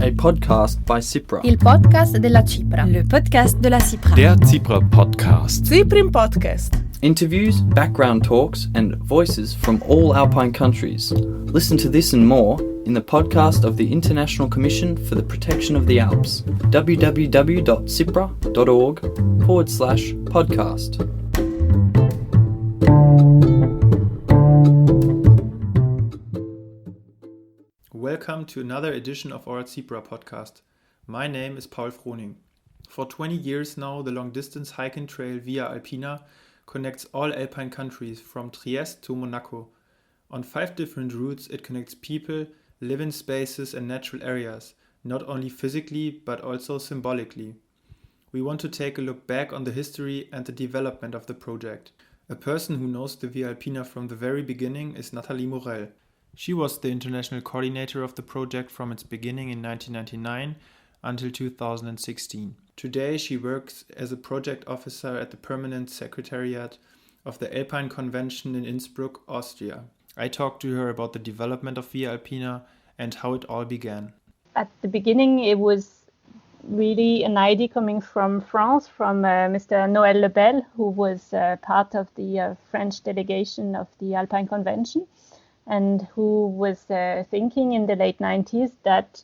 a podcast by CIPRA. Il podcast della CIPRA. Le podcast de la CIPRA. Der CIPRA Podcast. CIPRA Podcast. Interviews, background talks, and voices from all Alpine countries. Listen to this and more in the podcast of the International Commission for the Protection of the Alps, www.cipra.org/podcast. Welcome to another edition of our CIPRA Podcast. My name is Froning. For 20 years now, the long-distance hiking trail Via Alpina connects all Alpine countries from Trieste to Monaco. On 5 different routes, it connects people, living spaces and natural areas, not only physically but also symbolically. We want to take a look back on the history and the development of the project. A person who knows the Via Alpina from the very beginning is Nathalie Morelle. She was the international coordinator of the project from its beginning in 1999 until 2016. Today she works as a project officer at the Permanent Secretariat of the Alpine Convention in Innsbruck, Austria. I talked to her about the development of Via Alpina and how it all began. At the beginning it was really an idea coming from France, from Mr. Noël Lebel, who was part of the French delegation of the Alpine Convention, and who was thinking in the late 90s that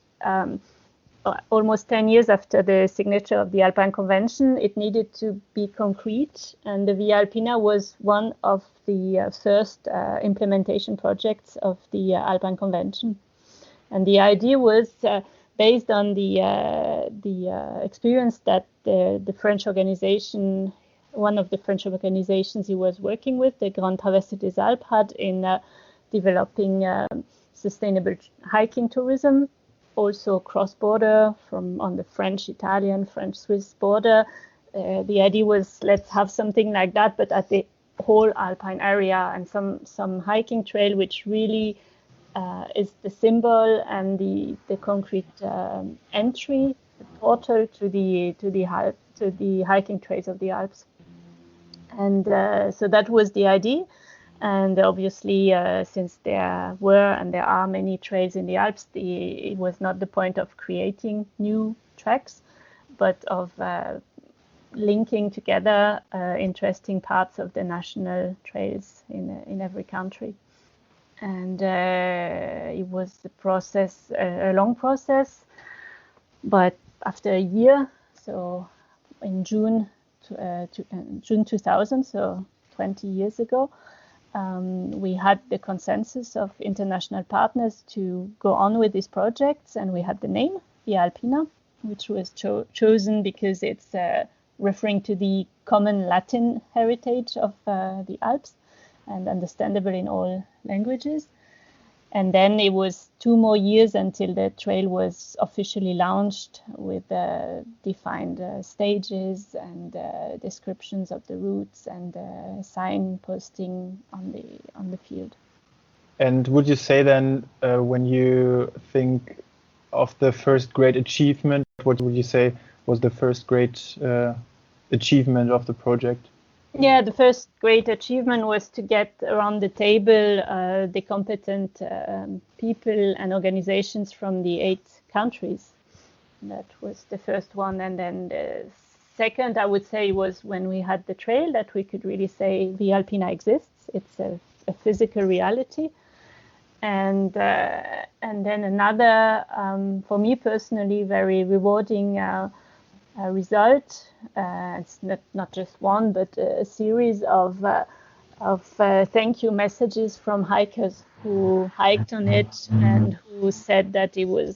almost 10 years after the signature of the Alpine Convention, it needed to be concrete, and the Via Alpina was one of the first implementation projects of the Alpine Convention. And the idea was based on the experience that the French organization, one of the French organizations he was working with, the Grande Traversée des Alpes, had in developing sustainable hiking tourism, also cross-border from on the French-Italian, French-Swiss border. The idea was, let's have something like that, but at the whole Alpine area, and some hiking trail which really is the symbol and the concrete entry, the portal to the hiking trails of the Alps. And so that was the idea. And obviously, since there were and there are many trails in the Alps, it was not the point of creating new tracks, but of linking together interesting parts of the national trails in every country. And it was a long process, but after a year, so in June 2000, so 20 years ago, we had the consensus of international partners to go on with these projects, and we had the name Via Alpina, which was chosen because it's referring to the common Latin heritage of the Alps and understandable in all languages. And then it was 2 more years until the trail was officially launched with defined stages and descriptions of the routes and signposting on the field. And would you say then, when you think of the first great achievement, what would you say was the first great achievement of the project? Yeah, the first great achievement was to get around the table the competent people and organizations from the 8 countries. That was the first one. And then the second, I would say, was when we had the trail, that we could really say Via Alpina exists. It's a physical reality. And then another, for me personally, very rewarding result. It's not just one, but a series of thank you messages from hikers who hiked on it and who said that they were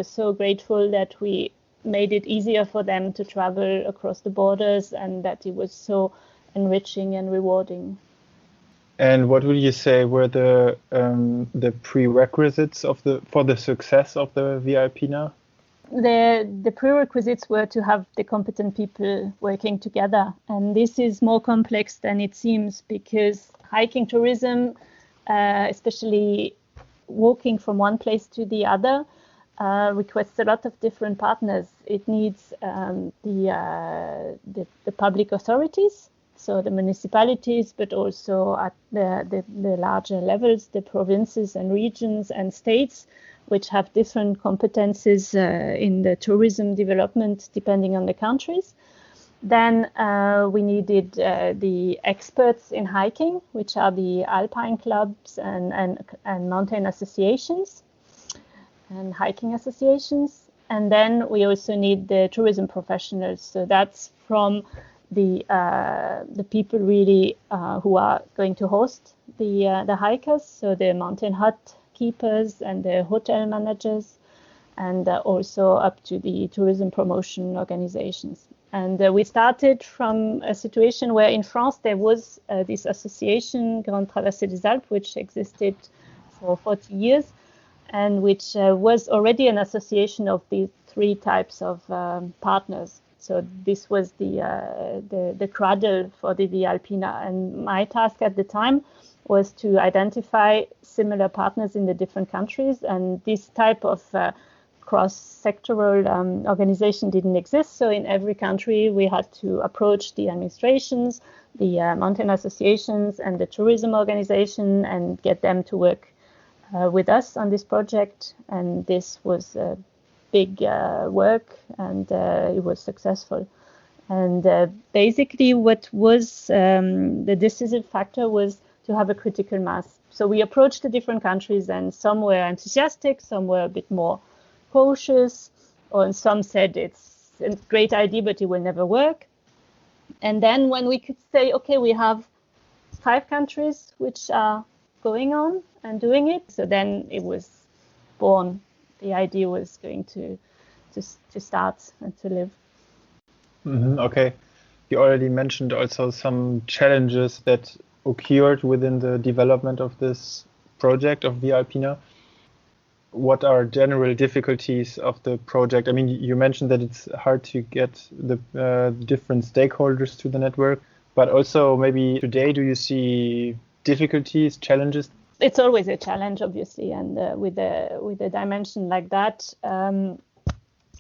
so grateful that we made it easier for them to travel across the borders, and that it was so enriching and rewarding. And what would you say were the prerequisites for the success of the Via Alpina? The prerequisites were to have the competent people working together. And this is more complex than it seems, because hiking tourism, especially walking from one place to the other, requests a lot of different partners. It needs the public authorities, so the municipalities, but also at the larger levels, the provinces and regions and states, which have different competencies in the tourism development depending on the countries. Then we needed the experts in hiking, which are the Alpine clubs and mountain associations and hiking associations. And then we also need the tourism professionals. So that's from the people really who are going to host the hikers, so the mountain hut keepers and the hotel managers, and also up to the tourism promotion organizations. And we started from a situation where in France there was this association, Grande Traversée des Alpes, which existed for 40 years, and which was already an association of these three types of partners. So this was the cradle for the Via Alpina. And my task at the time was to identify similar partners in the different countries. And this type of cross-sectoral organization didn't exist. So in every country, we had to approach the administrations, the mountain associations, and the tourism organization and get them to work with us on this project. And this was big work, and it was successful. And basically what was the decisive factor was to have a critical mass. So we approached the different countries, and some were enthusiastic, some were a bit more cautious, or some said it's a great idea, but it will never work. And then when we could say, okay, we have 5 countries which are going on and doing it, so then it was born. The idea was going to start and to live. Okay. You already mentioned also some challenges that occurred within the development of this project of Via Alpina. What are general difficulties of the project? I mean, you mentioned that it's hard to get the different stakeholders to the network, but also maybe today, do you see difficulties, challenges? It's always a challenge, obviously, and with a dimension like that.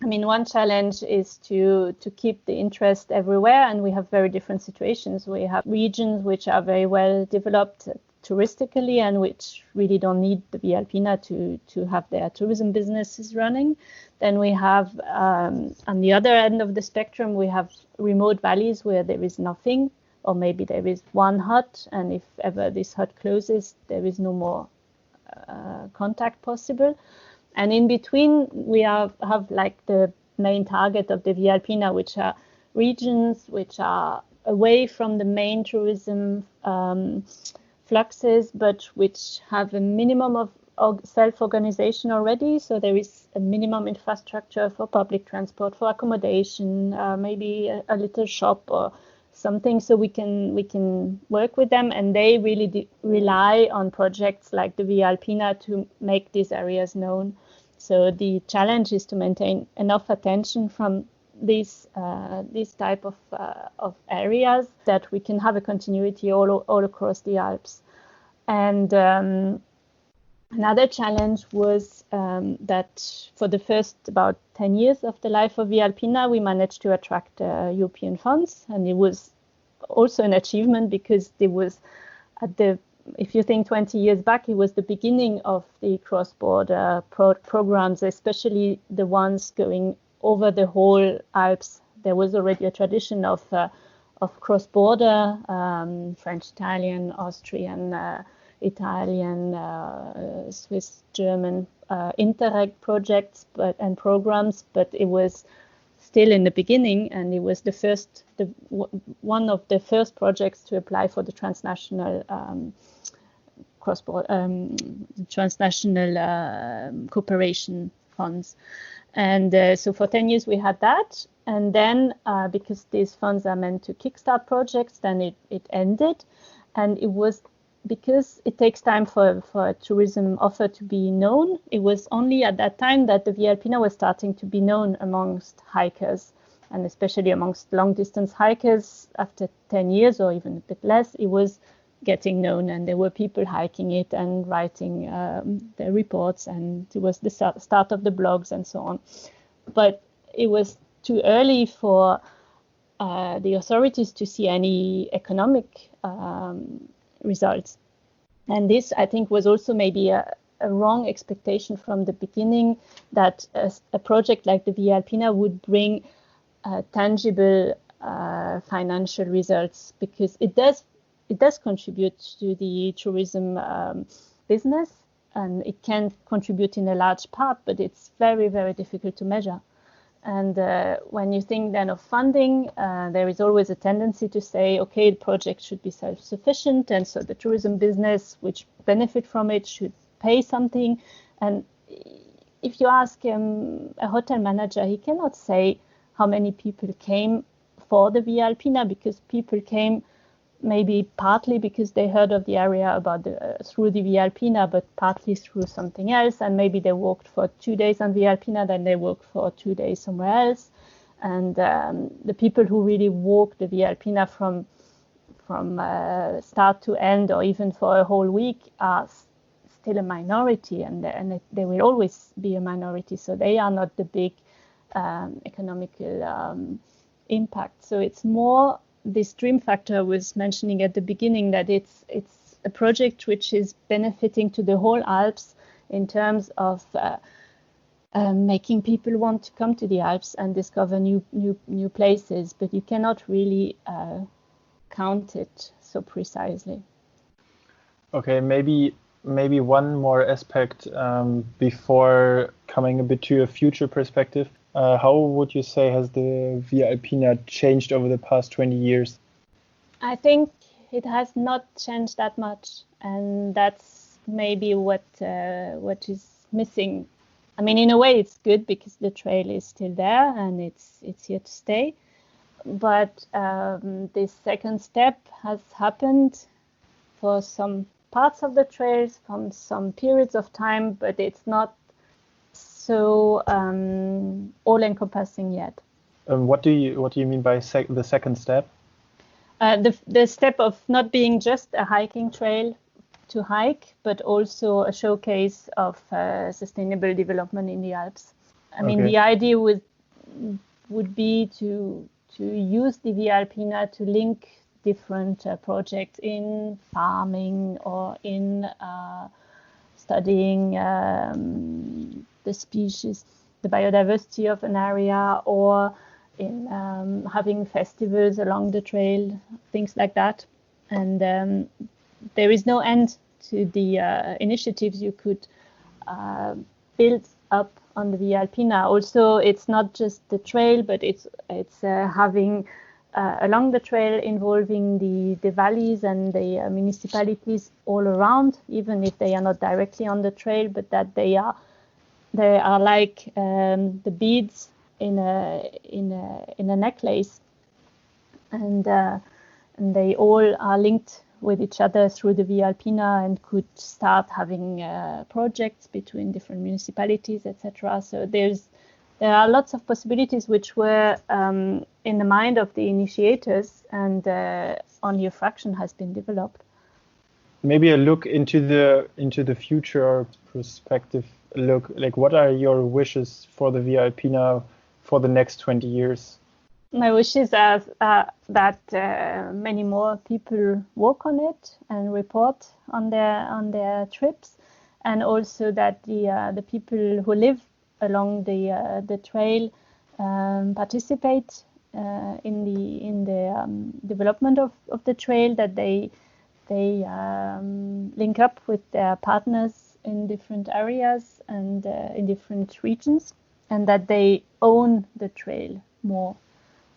I mean, one challenge is to keep the interest everywhere, and we have very different situations. We have regions which are very well developed touristically and which really don't need the Via Alpina to have their tourism businesses running. Then we have, on the other end of the spectrum, we have remote valleys where there is nothing, or maybe there is one hut, and if ever this hut closes, there is no more contact possible. And in between, we have like the main target of the Via Alpina, which are regions which are away from the main tourism fluxes, but which have a minimum of self-organization already. So there is a minimum infrastructure for public transport, for accommodation, maybe a little shop or something, so we can work with them, and they really rely on projects like the Via Alpina to make these areas known. So the challenge is to maintain enough attention from these type of areas that we can have a continuity all across the Alps. And another challenge was that for the first about 10 years of the life of Via Alpina, we managed to attract European funds. And it was also an achievement because it was if you think 20 years back, it was the beginning of the cross-border programs, especially the ones going over the whole Alps. There was already a tradition of cross-border, French, Italian, Austrian, Italian, Swiss, German Interreg projects and programs, but it was still in the beginning, and it was one of the first projects to apply for the transnational transnational cooperation funds. And so for 10 years we had that, and then because these funds are meant to kickstart projects, then it ended. And it was because it takes time for a tourism offer to be known. It was only at that time that the Via Alpina was starting to be known amongst hikers, and especially amongst long distance hikers. After 10 years or even a bit less, it was getting known, and there were people hiking it and writing the reports, and it was the start of the blogs and so on. But it was too early for the authorities to see any economic results. And this, I think, was also maybe a a wrong expectation from the beginning that a project like the Via Alpina would bring tangible financial results, because it does contribute to the tourism business, and it can contribute in a large part, but it's very, very difficult to measure. And when you think then of funding, there is always a tendency to say, okay, the project should be self-sufficient, and so the tourism business, which benefit from it, should pay something. And if you ask a hotel manager, he cannot say how many people came for the Via Alpina, because people came maybe partly because they heard of the area about through the Via Alpina, but partly through something else. And maybe they walked for 2 days on Via Alpina, then they walked for 2 days somewhere else. And the people who really walk the Via Alpina from start to end, or even for a whole week, are still a minority, and they will always be a minority. So they are not the big economical impact. So it's more this dream factor I was mentioning at the beginning, that it's a project which is benefiting to the whole Alps in terms of making people want to come to the Alps and discover new places, but you cannot really count it so precisely. Okay, maybe one more aspect before coming a bit to a future perspective. How would you say has the Via Alpina changed over the past 20 years? I think it has not changed that much, and that's maybe what is missing. I mean, in a way, it's good because the trail is still there and it's here to stay. But this second step has happened for some parts of the trails from some periods of time, but it's not so all-encompassing yet. What do you mean by the second step? The step of not being just a hiking trail to hike, but also a showcase of sustainable development in the Alps. I mean, the idea would be to use the Via Alpina to link different projects in farming or in studying the species, the biodiversity of an area, or in having festivals along the trail, things like that. And there is no end to the initiatives you could build up on the Via Alpina. Also, it's not just the trail, but it's having along the trail involving the valleys and the municipalities all around, even if they are not directly on the trail, but that they are like the beads in a necklace, and they all are linked with each other through the Via Alpina and could start having projects between different municipalities, etc. So there are lots of possibilities which were in the mind of the initiators, and only a fraction has been developed. Maybe a look into the future perspective. Look, like, what are your wishes for the Via Alpina for the next 20 years? My wishes are that many more people walk on it and report on their trips, and also that the people who live along the trail participate in the development of the trail, that they link up with their partners in different areas and in different regions, and that they own the trail more,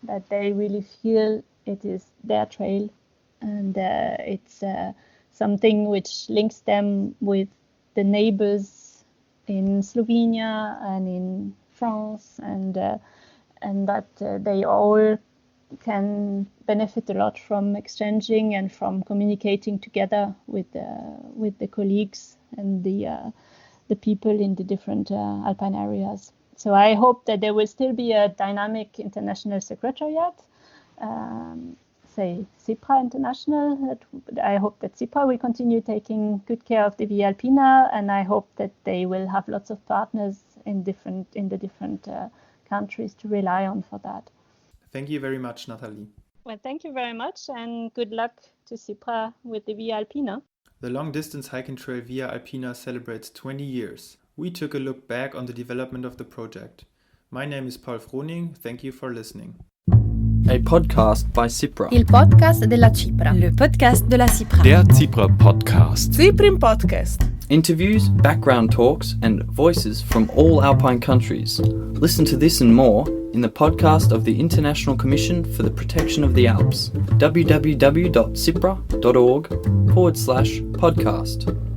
that they really feel it is their trail, and it's something which links them with the neighbors in Slovenia and in France, and that they all can benefit a lot from exchanging and from communicating together with the colleagues and the people in the different Alpine areas. So I hope that there will still be a dynamic international secretariat, say CIPRA International. I hope that CIPRA will continue taking good care of the Via Alpina, and I hope that they will have lots of partners in the different countries to rely on for that. Thank you very much, Nathalie. Well, thank you very much, and good luck to CIPRA with the Via Alpina. The long-distance hiking trail Via Alpina celebrates 20 years. We took a look back on the development of the project. My name is Paul Froning. Thank you for listening. A podcast by CIPRA. Il podcast della CIPRA. Le podcast de la CIPRA. Der CIPRA Podcast. CIPRA Podcast. Interviews, background talks, and voices from all Alpine countries. Listen to this and more in the podcast of the International Commission for the Protection of the Alps, www.cipra.org/podcast.